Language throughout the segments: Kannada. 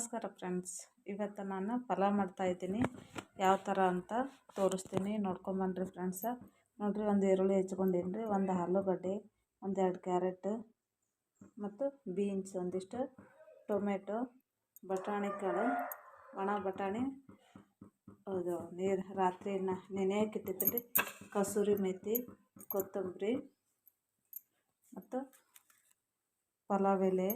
ನಮಸ್ಕಾರ ಫ್ರೆಂಡ್ಸ್, ಇವತ್ತು ನಾನು ಪಲಾವ್ ಮಾಡ್ತಾಯಿದ್ದೀನಿ. ಯಾವ ಥರ ಅಂತ ತೋರಿಸ್ತೀನಿ, ನೋಡ್ಕೊಂಬನ್ರಿ ಫ್ರೆಂಡ್ಸ. ನೋಡಿರಿ, ಒಂದು ಈರುಳ್ಳಿ ಹೆಚ್ಕೊಂಡಿನಿ ರೀ, ಒಂದು ಆಲೂಗಡ್ಡೆ, ಒಂದೆರಡು ಕ್ಯಾರೆಟ್ ಮತ್ತು ಬೀನ್ಸ್, ಒಂದಿಷ್ಟು ಟೊಮೆಟೊ, ಬಟಾಣಿ ಕಾಳು, ಒಣ ಬಟಾಣಿ, ಅದು ನೀರು ರಾತ್ರಿ ನೆನೆಯಕ್ಕೆ ಇಟ್ಟಿದ್ದೀನಿ, ಕಸೂರಿ ಮೆಥಿ, ಕೊತ್ತಂಬರಿ ಮತ್ತು ಪಲಾವ್ ಎಲೆ,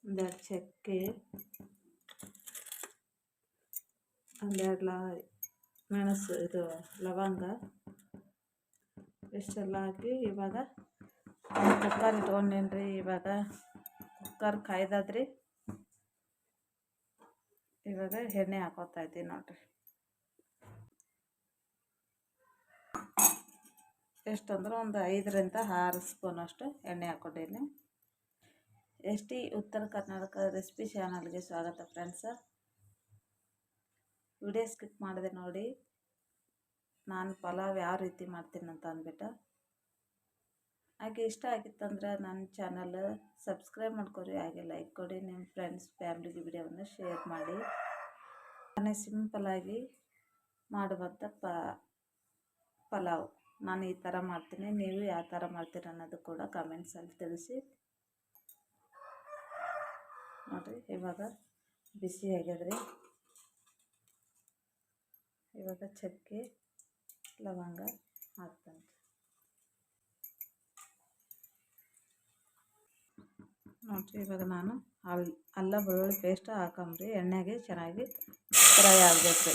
ಒಂದೆರಡು ಚಕ್ಕೆ, ಒಂದೆರಡು ಮೆಣಸು, ಇದು ಲವಂಗ, ಇಷ್ಟೆಲ್ಲ ಹಾಕಿ ಇವಾಗ ಕುಕ್ಕರ್ ಇಟ್ಕೊಂಡೇನ್ರಿ. ಇವಾಗ ಕುಕ್ಕರ್ ಕಾಯ್ದಾದ್ರಿ. ಇವಾಗ ಎಣ್ಣೆ ಹಾಕೋತಾ ಇದ್ದೀನಿ ನೋಡ್ರಿ. ಎಷ್ಟಂದ್ರೆ ಒಂದು 5ರಿಂದ 6 ಸ್ಪೂನ್ ಅಷ್ಟು ಎಣ್ಣೆ ಹಾಕ್ಕೊಂಡಿದ್ದೀನಿ. ಎಸ್.ಟಿ. ಉತ್ತರ ಕರ್ನಾಟಕ ರೆಸಿಪಿ ಚಾನಲ್ಗೆ ಸ್ವಾಗತ ಫ್ರೆಂಡ್ಸ. ವಿಡಿಯೋ ಸ್ಕಿಪ್ ಮಾಡಿದೆ ನೋಡಿ, ನಾನು ಪಲಾವ್ ಯಾವ ರೀತಿ ಮಾಡ್ತೀನಿ ಅಂತ ಅಂದ್ಬಿಟ್ಟು. ಹಾಗೆ ಇಷ್ಟ ಆಗಿತ್ತಂದ್ರೆ ನನ್ನ ಚಾನಲ್ ಸಬ್ಸ್ಕ್ರೈಬ್ ಮಾಡ್ಕೊರಿ, ಹಾಗೆ ಲೈಕ್ ಕೊಡಿ, ನಿಮ್ಮ ಫ್ರೆಂಡ್ಸ್ ಫ್ಯಾಮ್ಲಿಗೆ ವಿಡಿಯೋವನ್ನು ಶೇರ್ ಮಾಡಿ. ನಾನೇ ಸಿಂಪಲಾಗಿ ಮಾಡುವಂಥ ಪಲಾವ್ ನಾನು ಈ ಥರ ಮಾಡ್ತೀನಿ. ನೀವು ಯಾವ ಥರ ಮಾಡ್ತೀರ ಅನ್ನೋದು ಕೂಡ ಕಮೆಂಟ್ಸಲ್ಲಿ ತಿಳಿಸಿ. ನೋಡಿರಿ, ಇವಾಗ ಬಿಸಿ ಆಗ್ಯದ್ರಿ. ಇವಾಗ ಚಕ್ಕೆ ಲವಂಗ ಹಾಕ್ತಾನೆ. ನೋಡಿರಿ, ಇವಾಗ ನಾನು ಅಲ್ಲ ಬೆಳ್ಳುಳ್ಳಿ ಪೇಸ್ಟ್ ಹಾಕೊಂಬ್ರಿ. ಎಣ್ಣೆಗೆ ಚೆನ್ನಾಗಿ ಫ್ರೈ ಆಗಬೇಕು.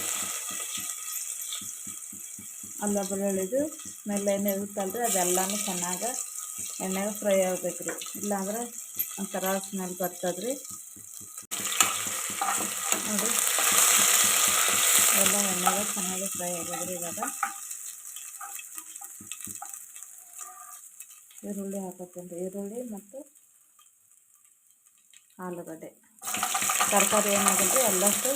ಅಲ್ಲ ಬೆಳ್ಳುಳ್ಳಿದು ಸ್ಮೆಲ್ ಏನು ಇರುತ್ತಲ್ರಿ, ಅದೆಲ್ಲನೂ ಚೆನ್ನಾಗಿ ಎಣ್ಣೆಗೆ ಫ್ರೈ ಆಗಬೇಕು ರೀ. ಇಲ್ಲಾಂದ್ರೆ ಒಂಥರ ಸ್ಮೆಲ್ ಬರ್ತದ್ರಿ. ನೋಡಿ, ಎಲ್ಲ ಎಣ್ಣೆಗೆ ಚೆನ್ನಾಗಿ ಫ್ರೈ ಆಗ್ಯದ್ರಿ. ಇವಾಗ ಈರುಳ್ಳಿ ಹಾಕೋತೀನಿ ರೀ. ಈರುಳ್ಳಿ ಮತ್ತು ಆಲೂಗಡ್ಡೆ ತರಕಾರಿ ಏನಾಗುತ್ತೆ ಎಲ್ಲಷ್ಟು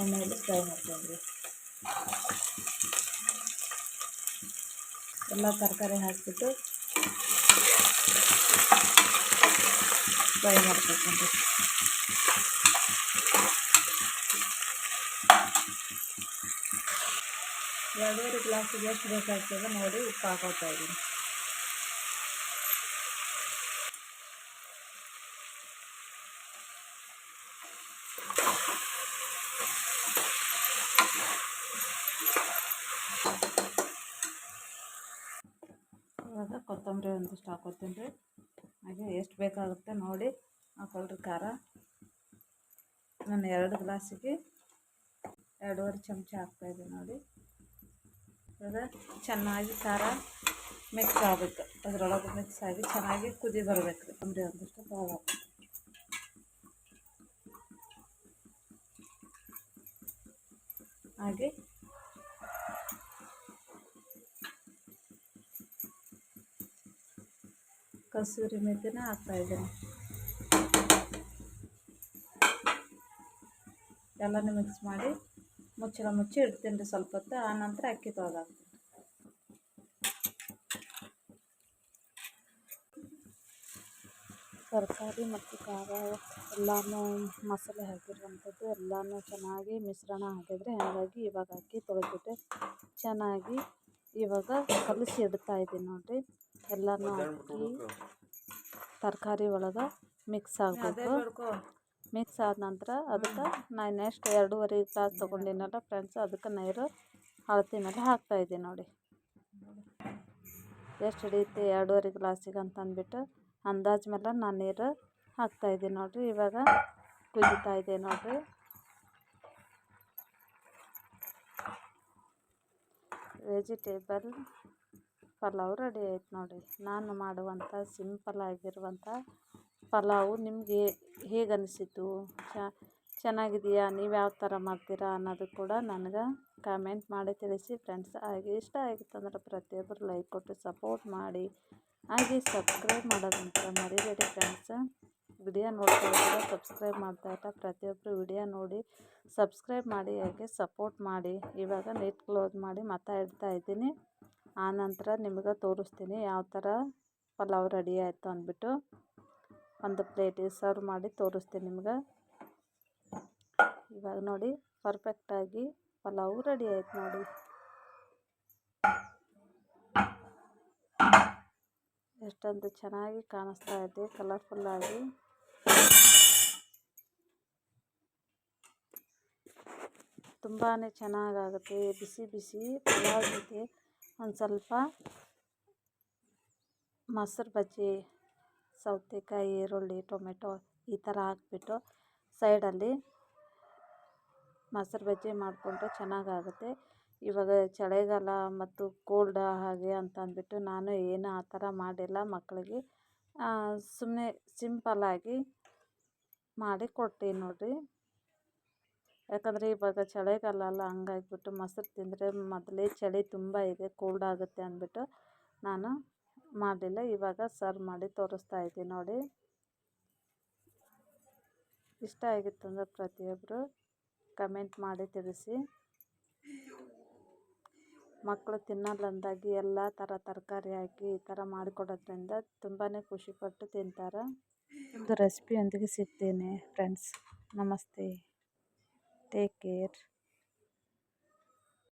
ಎಣ್ಣೆಯಲ್ಲಿ ಫ್ರೈ ಮಾಡ್ತೀನಿ ರೀ. ಎಲ್ಲ ತರಕಾರಿ ಹಾಕಿಬಿಟ್ಟು ಫ್ರೈ ಮಾಡ್ಬೇಕಂತ. ಎರಡೂವರೆ ಗ್ಲಾಸಿಗೆ ಎಷ್ಟು ಬೇಕಾಗ್ತದೆ ನೋಡಿ ಉಪ್ಪು ಹಾಕೋತಾ ಇದ್ದೀನಿ. ಇವಾಗ ಕೊತ್ತಂಬರಿ ಒಂದಿಷ್ಟು ಹಾಕೋತೀನಿ ರೀ. ಹಾಗೆ ಎಷ್ಟು ಬೇಕಾಗುತ್ತೆ ನೋಡಿ ಹಾಕೊಳ್ರಿ. ಖಾರ ನಾನು 2 ಗ್ಲಾಸಿಗೆ 2.5 ಚಮಚ ಹಾಕ್ತಾಯಿದ್ದೀನಿ ನೋಡಿ. ಇವಾಗ ಚೆನ್ನಾಗಿ ಖಾರ ಮಿಕ್ಸ್ ಆಗಬೇಕು, ಅದರೊಳಗೆ ಮಿಕ್ಸ್ ಆಗಿ ಚೆನ್ನಾಗಿ ಕುದಿ ಬರಬೇಕು ರೀ. ಕೊತ್ತಂಬರಿ ಒಂದಿಷ್ಟು ತಗೊಳ್ಳಿ. ಹಾಗೆ ಕಸೂರಿ ಮೆಥಿನ ಹಾಕ್ತಾಯಿದ್ದೀನಿ. ಎಲ್ಲನೂ ಮಿಕ್ಸ್ ಮಾಡಿ ಮುಚ್ಚಳ ಮುಚ್ಚಿ ಇಡ್ತೀನಿ ರೀ ಸ್ವಲ್ಪ ಹೊತ್ತು. ಆನಂತರ ಅಕ್ಕಿ ತೊಳೆದಾಕ್ತೀನಿ. ತರಕಾರಿ ಮತ್ತು ಖಾರ ಎಲ್ಲನೂ ಮಸಾಲೆ ಹಾಕಿರುವಂಥದ್ದು ಎಲ್ಲನೂ ಚೆನ್ನಾಗಿ ಮಿಶ್ರಣ ಆಗಿದ್ರೆ, ಹಾಗಾಗಿ ಇವಾಗ ಅಕ್ಕಿ ತೊಳೆದ್ಬಿಟ್ಟು ಚೆನ್ನಾಗಿ ಇವಾಗ ಕಲಸಿ ಇಡ್ತಾ ಇದ್ದೀನಿ ನೋಡಿರಿ. ಎಲ್ಲನೂ ಹಾಕಿ ತರಕಾರಿ ಒಳಗೆ ಮಿಕ್ಸ್ ಆಗಬೇಕು. ಮಿಕ್ಸ್ ಆದ ನಂತರ ಅದಕ್ಕೆ ನಾನು ಎಷ್ಟು 2.5 ಗ್ಲಾಸ್ ತೊಗೊಂಡಿನಲ್ಲ ಫ್ರೆಂಡ್ಸ್, ಅದಕ್ಕೆ ನೀರು ಅಳತೆ ಮೇಲೆ ಹಾಕ್ತಾಯಿದ್ದೀನಿ ನೋಡಿ. ಎಷ್ಟು ಹಿಡಿಯುತ್ತೆ 2.5 ಗ್ಲಾಸಿಗೆ ಅಂತಂದ್ಬಿಟ್ಟು ಅಂದಾಜು ಮೇಲೆ ನಾನು ನೀರು ಹಾಕ್ತಾಯಿದ್ದೀನಿ ನೋಡಿರಿ. ಇವಾಗ ಕುದೀತಾ ಇದೆ ನೋಡಿರಿ. ವೆಜಿಟೇಬಲ್ ಪಲಾವ್ ರೆಡಿ ಆಯ್ತು ನೋಡಿ. ನಾನು ಮಾಡುವಂಥ ಸಿಂಪಲ್ ಆಗಿರುವಂಥ ಪಲಾವು ನಿಮಗೆ ಹೇಗೆ ಅನಿಸಿತು, ಚೆನ್ನಾಗಿದೆಯಾ, ನೀವು ಯಾವ ಥರ ಮಾಡ್ತೀರಾ ಅನ್ನೋದು ಕೂಡ ನನಗೆ ಕಾಮೆಂಟ್ ಮಾಡಿ ತಿಳಿಸಿ ಫ್ರೆಂಡ್ಸ್. ಹಾಗೆ ಇಷ್ಟ ಆಗಿತ್ತಂದ್ರೆ ಪ್ರತಿಯೊಬ್ಬರು ಲೈಕ್ ಕೊಟ್ಟು ಸಪೋರ್ಟ್ ಮಾಡಿ, ಹಾಗೆ ಸಬ್ಸ್ಕ್ರೈಬ್ ಮಾಡೋದಂತ ಮರಿಬೇಡಿ ಫ್ರೆಂಡ್ಸ್. ವಿಡಿಯೋ ನೋಡ್ತಾ ಇದ್ದರೆ ಸಬ್ಸ್ಕ್ರೈಬ್ ಮಾಡ್ತಾಯಿಲ್ಲ, ಪ್ರತಿಯೊಬ್ಬರು ವಿಡಿಯೋ ನೋಡಿ ಸಬ್ಸ್ಕ್ರೈಬ್ ಮಾಡಿ, ಹಾಗೆ ಸಪೋರ್ಟ್ ಮಾಡಿ. ಇವಾಗ ನೆಟ್ ಕ್ಲೋಸ್ ಮಾಡಿ ಮತ್ತೆ ಇಡ್ತಾ ಇದ್ದೀನಿ. ಆನಂತರ ನಿಮಗೆ ತೋರಿಸ್ತೀನಿ ಯಾವ ಥರ ಪಲಾವ್ ರೆಡಿ ಆಯಿತು ಅಂದ್ಬಿಟ್ಟು ಒಂದು ಪ್ಲೇಟಿಗೆ ಸರ್ವ್ ಮಾಡಿ ತೋರಿಸ್ತೀನಿ ನಿಮ್ಗೆ. ಇವಾಗ ನೋಡಿ ಪರ್ಫೆಕ್ಟಾಗಿ ಪಲಾವು ರೆಡಿ ಆಯ್ತು ನೋಡಿ. ಎಷ್ಟೊಂದು ಚೆನ್ನಾಗಿ ಕಾಣಿಸ್ತಾ ಇದೆ ಕಲರ್ಫುಲ್ಲಾಗಿ. ತುಂಬಾ ಚೆನ್ನಾಗಾಗುತ್ತೆ. ಬಿಸಿ ಬಿಸಿ ಪಲಾವ್ ಜೊತೆ ಒಂದು ಸ್ವಲ್ಪ ಮೊಸರು ಬಜ್ಜಿ, ಸೌತೆಕಾಯಿ, ಈರುಳ್ಳಿ, ಟೊಮೆಟೊ ಈ ಥರ ಹಾಕ್ಬಿಟ್ಟು ಸೈಡಲ್ಲಿ ಮೊಸರು ಬಜ್ಜಿ ಮಾಡಿಕೊಂಡ್ರೆ ಚೆನ್ನಾಗಾಗುತ್ತೆ. ಇವಾಗ ಚಳಿಗಾಲ ಮತ್ತು ಕೋಲ್ಡ್ ಹಾಗೆ ಅಂತ ಅಂದ್ಬಿಟ್ಟು ನಾನು ಏನು ಆ ಥರ ಮಾಡಿಲ್ಲ ಮಕ್ಕಳಿಗೆ. ಸುಮ್ಮನೆ ಸಿಂಪಲ್ಲಾಗಿ ಮಾಡಿ ಕೊಡ್ತೀನಿ ನೋಡಿರಿ. ಯಾಕಂದರೆ ಇವಾಗ ಚಳಿಗಾಲ ಅಲ್ಲ, ಹಂಗಾಗಿಬಿಟ್ಟು ಮೊಸರು ತಿಂದರೆ ಮೊದಲೇ ಚಳಿ ತುಂಬ ಇದೆ, ಕೋಲ್ಡ್ ಆಗುತ್ತೆ ಅಂದ್ಬಿಟ್ಟು ನಾನು ಮಾಡಲಿಲ್ಲ. ಇವಾಗ ಸರ್ವ್ ಮಾಡಿ ತೋರಿಸ್ತಾ ಇದ್ದೀನಿ ನೋಡಿ. ಇಷ್ಟ ಆಗಿತ್ತು ಅಂದರೆ ಪ್ರತಿಯೊಬ್ಬರು ಕಮೆಂಟ್ ಮಾಡಿ ತಿಳಿಸಿ. ಮಕ್ಕಳು ತಿನ್ನಲ್ಲ ಅಂದಾಗಿ ಎಲ್ಲ ಥರ ತರಕಾರಿ ಹಾಕಿ ಈ ಥರ ಮಾಡಿಕೊಡೋದ್ರಿಂದ ತುಂಬಾ ಖುಷಿಪಟ್ಟು ತಿಂತಾರೆ. ಒಂದು ರೆಸಿಪಿಯೊಂದಿಗೆ ಸಿಗ್ತೇನೆ ಫ್ರೆಂಡ್ಸ್. ನಮಸ್ತೆ, ಟೇಕ್ ಕೇರ್.